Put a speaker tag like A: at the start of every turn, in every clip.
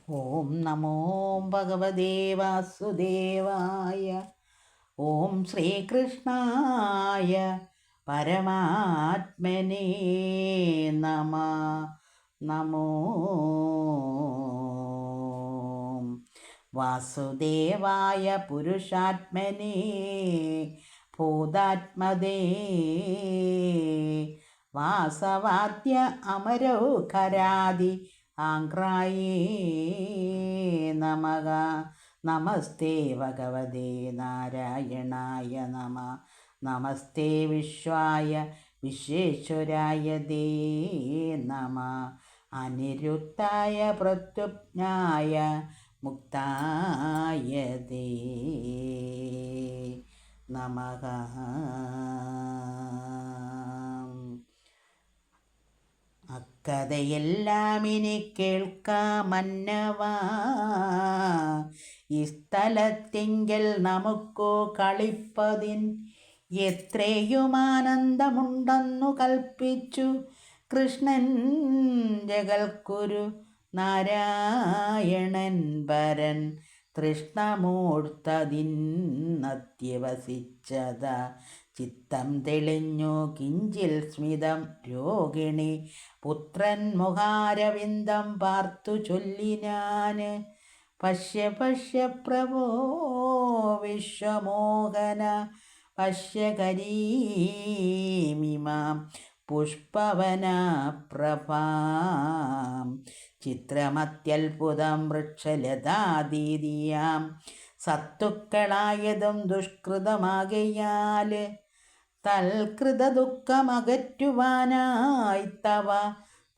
A: ഓം നമോ ഭഗവതേ വാസുദേവായ. ഓം ശ്രീകൃഷ്ണായ പരമാത്മനേ നമ. നമോ വാസുദേവായ പുരുഷാത്മനേ ഭൂതാത്മദേ വാസവാദ്യ അമരൗഖരാദി ആംഗ്രായേ നമഃ. നമസ്തേ ഭഗവതേ നാരായണായ നമ. നമസ്തേ വിശ്വായ വിശ്വേശ്വരായ ദേ നമ. അനിരുദ്ധായ പ്രത്യുജ്ഞായ മുക്തായ ദേ നമഃ. അക്കഥയെല്ലാം ഇനി കേൾക്കാമന്നവാ, ഈ സ്ഥലത്തിങ്കൽ നമുക്കു കളിപ്പതിൻ എത്രയും ആനന്ദമുണ്ടെന്നു കൽപ്പിച്ചു കൃഷ്ണൻ ജഗൽക്കുരു നാരായണൻ പരൻ. തൃഷ്ണമൂർത്തതിന്നത്യവസിച്ചത ചിത്തം തെളിഞ്ഞു കിഞ്ചിൽ സ്മിതം രോഗിണി പുത്രൻ മുഖാരവിന്ദം പാർത്തു ചൊല്ലിനാൻ. പശ്യ പശ്യ പ്രഭോ വിശ്വമോഹന പശ്യ കരീമിമാം പുഷ്പവന പ്രഭാം. ചിത്രമത്യത്ഭുതം വൃക്ഷലതാദീതിയാം സത്തുക്കളായതും ദുഷ്കൃതമാകയാൽ തൽകൃത ദുഃഖമകറ്റുവാനായി തവ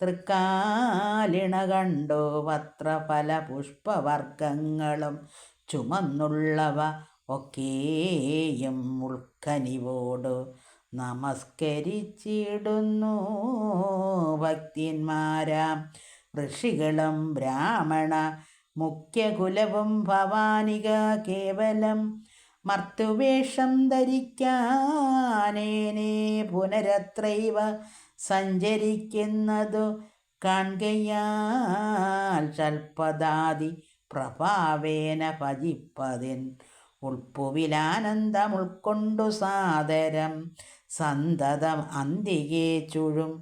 A: തൃക്കാലിണ കണ്ടു പത്രഫല പുഷ്പവർഗങ്ങളും ചുമന്നുള്ളവ ഒക്കെയും ഉൾക്കനിവോടു നമസ്കരിച്ചിടുന്നു ഭക്തിന്മാരാം ഋഷികളും ബ്രാഹ്മണ മുഖ്യകുലവും ഭവാനിക കേവലം മർത്തുവേഷം ധരിക്കാനേനെ പുനരത്രൈവ സഞ്ചരിക്കുന്നതു കാൺകയാൽ ചൽപദാദി പ്രഭാവേന ഭജിപ്പതിൻ ഉൾപ്പുവിലാനന്ദം ഉൾക്കൊണ്ടു സാദരം സന്തതം അന്തികെ ചുഴും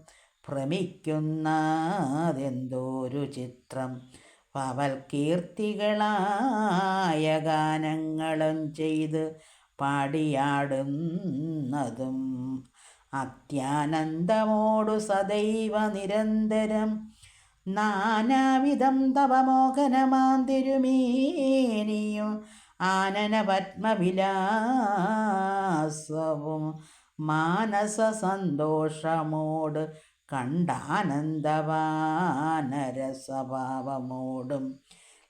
A: ഭ്രമിക്കുന്നതെന്തോരു ചിത്രം. പവൽ കീർത്തികളായ ഗാനങ്ങളും ചെയ്ത് പാടിയാടുന്നതും അത്യാനന്ദമോടു സദൈവ നിരന്തരം നാനാവിധം തവമോഹനമാന്തിരുമേനിയും ആനന പത്മവിലാസവും മാനസ സന്തോഷമോട് കണ്ടാനന്ദവാനരസ്വഭാവമോടും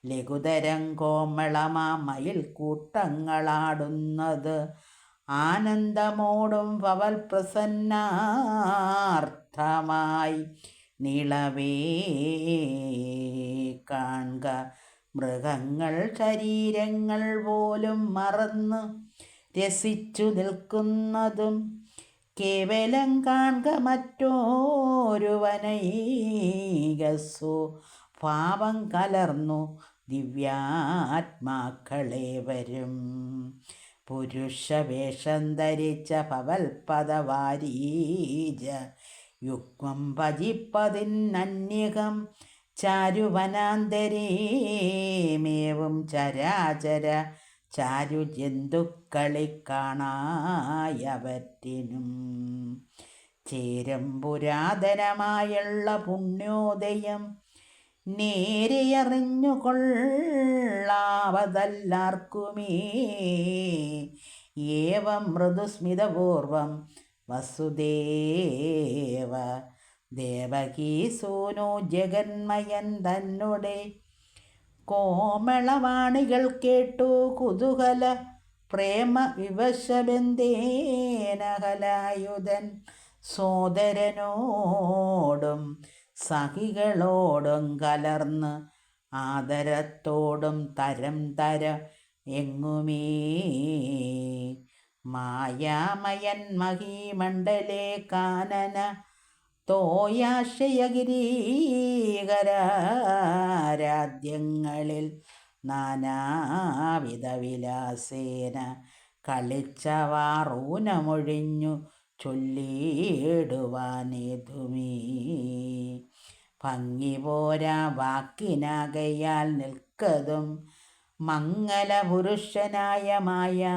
A: ലഘുതരം കോമളമാമയിൽ കൂട്ടങ്ങളാടുന്നത് ആനന്ദമോടും പവൽ പ്രസന്നാർത്ഥമായി നീളവേ കാൺക. മൃഗങ്ങൾ ശരീരങ്ങൾ പോലും മറന്ന് രസിച്ചു നിൽക്കുന്നതും കേവലം കാൺക മറ്റോരുവനൈകസു പാപം കലർന്നു ദിവ്യാത്മാക്കളേവരും. പുരുഷവേഷം ധരിച്ച ഭവൽപദവാരീജ യുഗ്മം ഭജിപ്പതിന്നന്യകം ചാരുവനാന്തരേമേവും ചരാചര ചാരു ജന്തുക്കളി കാണായവറ്റിനും ചേരും പുരാതനമായുള്ള പുണ്യോദയം നേരെയറിഞ്ഞുകൊള്ളാവതല്ലാർക്കുമേ. ഏവം മൃദുസ്മിതപൂർവം വസുദേവ ദേവകീസൂനു ജഗന്മയൻ തന്നുടെ കോമളവാണികൾ കേട്ടു കുതൂഹല പ്രേമ വിവശബന്ധേന ഹലായുധൻ സോദരനോടും സഖികളോടും കലർന്ന് ആദരത്തോടും തരം തര എങ്ങുമേ മായാമയൻ മഹീമണ്ഡലേ കാനന തോയാശയഗിരീകരാരാധിത വാദ്യങ്ങളിൽ നാനാവിധ വിലാസേന കളിച്ചവാറൂനമൊഴിഞ്ഞു ചൊല്ലിയിടുവാനേതുമീ ഭംഗി പോരാ വാക്കിനാകയാൽ നിൽക്കതും മംഗലപുരുഷനായ മായാമയൻ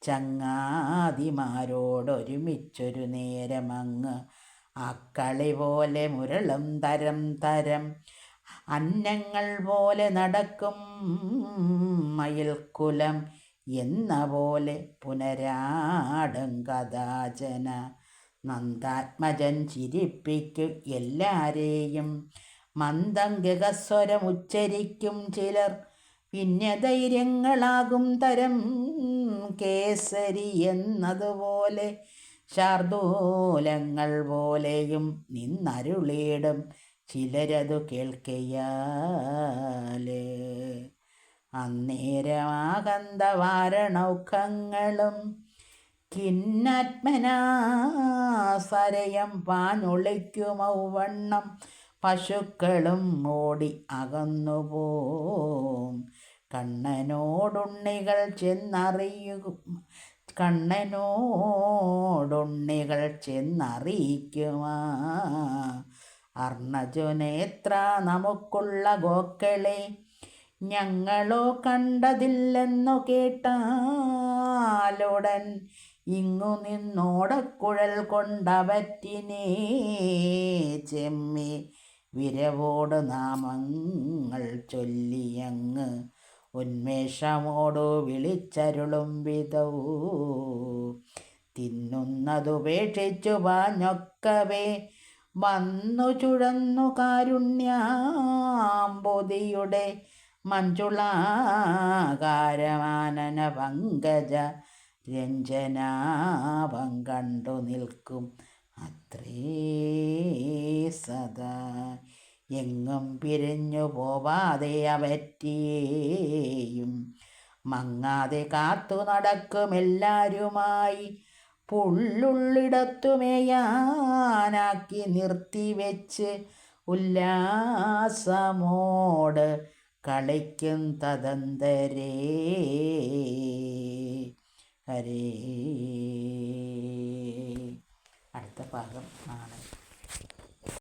A: ചങ്ങാതിമാരോടൊരുമിച്ചൊരു നേരമങ്ങ് അക്കളി പോലെ മുരളും തരം തരം അന്നങ്ങൾ പോലെ നടക്കും മയിൽക്കുലം എന്ന പോലെ പുനരാടും കഥാചന നന്ദാത്മജൻ ചിരിപ്പിക്കും എല്ലാരെയും മന്ദം ഗഗസ്വരമുച്ചരിക്കും ചിലർ വിന്യധൈര്യങ്ങളാകും തരം കേസരി എന്നതുപോലെ ശാർദൂലങ്ങൾ പോലെയും നിന്നരുളിയിടും ചിലരതു കേൾക്കയാലേ അന്നേരമാകന്തവാരണൗഖങ്ങളും കിന്നാത്മനാസരയം പാഞ്ഞൊളിക്കുമൗവണ്ണം പശുക്കളും ഓടി അകന്നുപോം കണ്ണനോടുണ്ണികൾ ചെന്നറിയിക്കുമാ അർണജുനേത്ര നമുക്കുള്ള ഗോക്കളെ ഞങ്ങളോ കണ്ടതില്ലെന്നു കേട്ടാലുടൻ ഇങ്ങു നിന്നോടക്കുഴൽ കൊണ്ടവറ്റിനേ ചെമ്മി വിരവോട് നാമങ്ങൾ ചൊല്ലിയങ്ങ് ഉന്മേഷമോടു വിളിച്ചരുളും വിധൗ തിന്നുന്നതുപേക്ഷിച്ചു പാഞ്ഞൊക്കവേ വന്നു ചുഴന്നു കാരുണ്യാംബുധിയുടെ മഞ്ജുളാകാരമാനന പങ്കജ രഞ്ജനാഭം കണ്ടു നിൽക്കും അത്രേ സദാ എങ്ങും പിരിഞ്ഞു പോവാതെ അവറ്റേയും മങ്ങാതെ കാത്തു നടക്കുമെല്ലാരുമായി പുള്ളുള്ളിടത്തുമേയാനാക്കി നിർത്തിവെച്ച് ഉല്ലാസമോട് കളിക്കും തദന്തരേ ഹരേ. അടുത്ത ഭാഗം നാളെ.